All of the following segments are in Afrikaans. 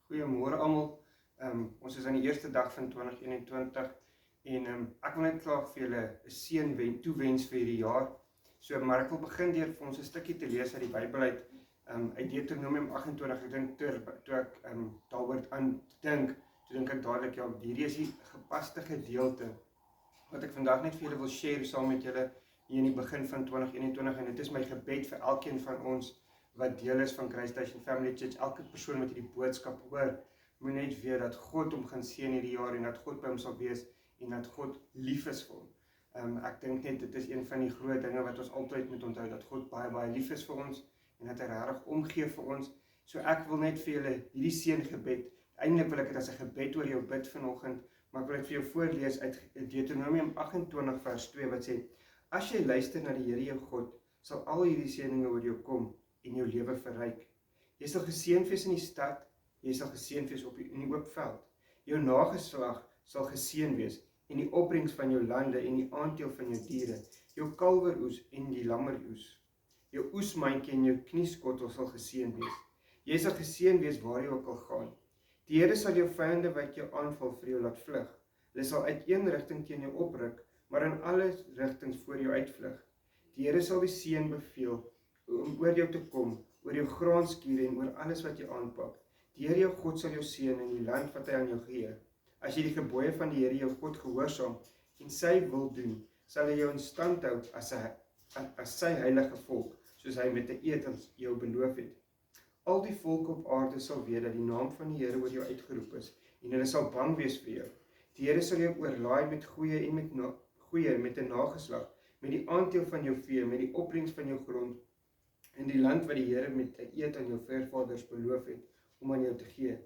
Goeiemôre almal. Ons is aan die eerste dag van 2021 en ek wil net graag vir julle 'n seën toewens vir hierdie jaar. Maar ek wil begin deur vir ons 'n stukkie te lees uit die Bybel uit Deuteronomium 28. Ek dink toe ek daaroor aan dink, toe dink ek dadelik ja, hierdie is die gepaste gedeelte wat ek vandag net vir julle wil share saam met julle hier in die begin van 2021 en dit is my gebed vir elkeen van ons wat deel is van Christ Station Family Church. Elke persoon wat hierdie boodskap hoor, moet net weet dat God hom gaan seën hierdie jaar en dat God by hom sal wees en dat God lief is vir hom. Ek dink net dit is een van die groot dinge wat ons altyd moet onthou, dat God baie lief is vir ons en dat hy regtig omgee vir ons. So ek wil net vir julle hierdie seëngebed, eintlik wil ek dit as 'n gebed oor jou bid vanoggend, maar ek wil dit vir jou voorlees uit Deuteronomium 28 vers 2 wat sê: As jy luister na die Here jou God, sal al hierdie seëninge oor jou kom en jou lewe verryk. Jy sal geseën wees in die stad, jy sal geseën wees in die oop veld. Jou nageslag sal geseën wees en die opbrengs van jou lande en die aandeel van jou diere, jou kalweroes en die lammeroes. Jou oesmandjie en jou knieskottel sal geseën wees. Jy sal geseën wees waar jy ook al gaan. Die Here sal jou vyande wat jou aanval vir jou laat vlug. Hulle sal uit een rigting teen jou opruk, maar in alle rigtings voor jou uitvlug. Die Here sal die seën beveel om oor jou te kom, oor jou graanskuur en oor alles wat jy aanpak. Die Here jou God sal jou seën in die land wat hy aan jou gee. As jy die gebooie van die Here jou God gehoorsaam en sy wil doen, sal hy jou in stand hou as sy heilige volk, soos hy met 'n eed aan jou beloof het. Al die volke op aarde sal weet dat die naam van die Here oor jou uitgeroep is en hulle sal bang wees vir jou. Die Here sal jou oorlaai met goeie en met 'n nageslag, met die aandeel van jou vee, met die opbrengs van jou grond in die land wat die Here met 'n eed aan jou voorvaders beloof het om aan jou te gee.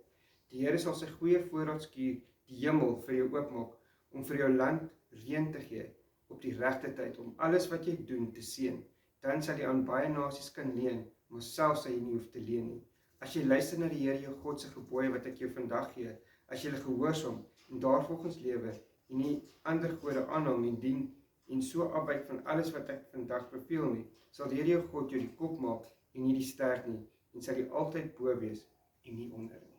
Die Here sal sy goeie voorraadskuur, die hemel, vir jou oopmaak, om vir jou land reën te gee op die regte tyd, om alles wat jy doen te seën. Dan sal jy aan baie nasies kan leen, maar selfs sal jy nie hoef te leen nie. As jy luister na die Here jou God se gebooie wat ek jou vandag gee, as jy hulle gehoorsaam en daarvolgens lewe en nie ander gode aanhang en dien en so afwyk van alles wat ek vandag beveel nie, sal die Here jou God jou die kop maak en nie die stert nie, en sal jy altyd bo wees en nie onder nie.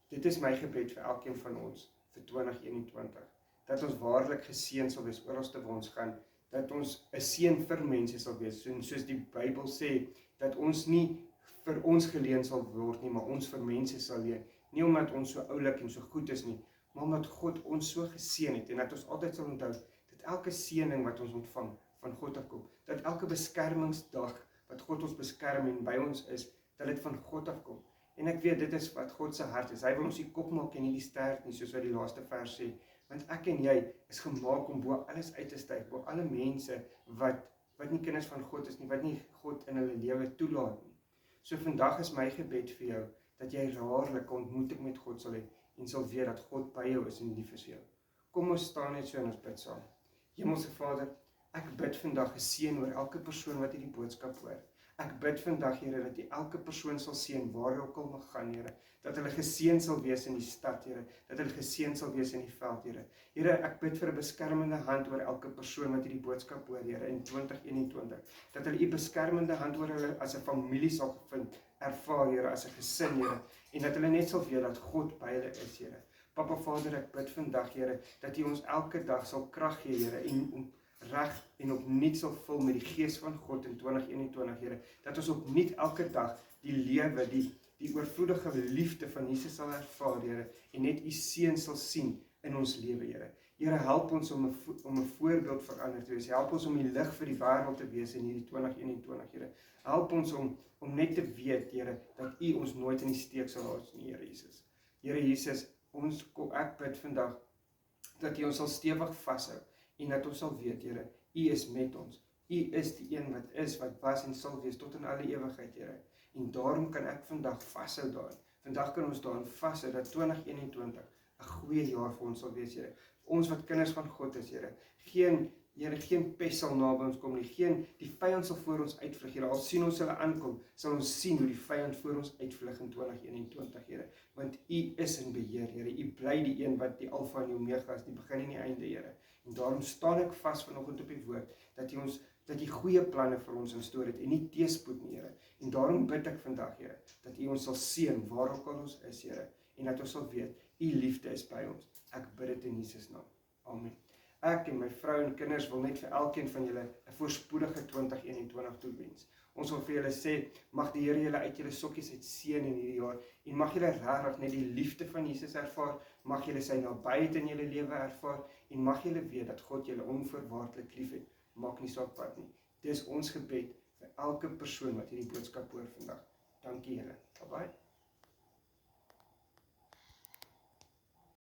Dit is my gebed vir elkeen van ons vir 2021, dat ons waarlik geseën sal wees oralste waar ons gaan, dat ons 'n seën vir mense sal wees, soos die Bybel sê, dat ons nie vir ons geleen sal word nie, maar ons vir mense sal leen, nie omdat ons so oulik en so goed is nie, maar omdat God ons so geseën het, en dat ons altyd sal onthou, dat elke seëning wat ons ontvang, van God afkom, dat elke beskermingsdag, wat God ons beskerm en by ons is, dat dit van God afkom. En ek weet, dit is wat God se hart is. Hy wil ons die kop maak en nie die stert nie, soos wat die laaste vers sê. Want ek en jy is gemaak om bo alles uit te styg, bo alle mense wat nie kinders van God is nie, wat nie God in hulle lewe toelaat nie. So vandag is my gebed vir jou, dat jy raarlik ontmoeting met God sal hê, en sal weet dat God by jou is en lief is vir jou. Kom ons staan net so en ons bid saam. Hemelse Vader, ek bid vandag 'n seën oor elke persoon wat hierdie boodskap hoor. Ek bid vandag, Here, dat jy elke persoon sal seën waar hy ook al mag gaan, Here. Dat hulle geseën sal wees in die stad, Here. Dat hulle geseën sal wees in die veld, Here. Here, ek bid vir 'n beskermende hand oor elke persoon wat hierdie boodskap hoor, Here, in 2021. Dat hulle u beskermende hand oor hulle as 'n familie sal vind, ervaar, Here, as 'n gesin, Here. En dat hulle net sal weet dat God by hulle is, Here. Papa Vader, ek bid vandag, Here, dat U ons elke dag sal krag gee, Here, en reg en opnuut sal vul met die Gees van God in 2021, Here, dat ons opnuut elke dag die lewe, die oorvloedige liefde van Jesus sal ervaar, Here, en net U seën sal sien in ons lewe, Here. Here, help ons om 'n voorbeeld vir ander te wees. Help ons om die lig vir die wêreld te wees in hierdie 2021, Here. Help ons om net te weet, Here, dat U ons nooit in die steek sal laat nie, Here Jesus. Here Jesus, ek bid vandag dat U ons sal stewig vashou en dat ons sal weet, Here, U is met ons. U is die een wat is, wat was en sal wees tot in alle ewigheid, Here. En daarom kan ek vandag vashou daarin. Vandag kan ons daarin vashou dat 2021 'n goeie jaar vir ons sal wees, Here. Ons wat kinders van God is, Here. Geen pes sal naby ons kom nie. Die vyand sal voor ons uitvlug, Here. Al sien ons hulle aankom, sal ons sien hoe die vyand voor ons uitvlug in 2021, Here. Want U is in beheer, Here. U bly die een wat die Alfa en die Omega is, die begin en die einde, Here. En daarom staan ek vas vanoggend op die woord, dat U goeie planne vir ons instoor het, en nie teëspoed nie, Here. En daarom bid ek vandag, Here, dat U ons sal seën, waar ook al ons is, Here, en dat ons sal weet, U liefde is by ons. Ek bid dit in Jesus naam. Amen. Ek en my vrou en kinders wil net vir elkeen van julle 'n voorspoedige 2021 toewens. Ons wil vir julle sê, mag die Here julle uit julle sokkies uit seën in hierdie jaar, en mag julle regtig net die liefde van Jesus ervaar, mag julle sy nabyheid in julle lewe ervaar, en mag julle weet dat God julle onvoorwaardelik liefhet, maak nie saak wat nie. Dis ons gebed vir elke persoon wat hierdie boodskap hoor vandag. Dankie Here. Bye bye.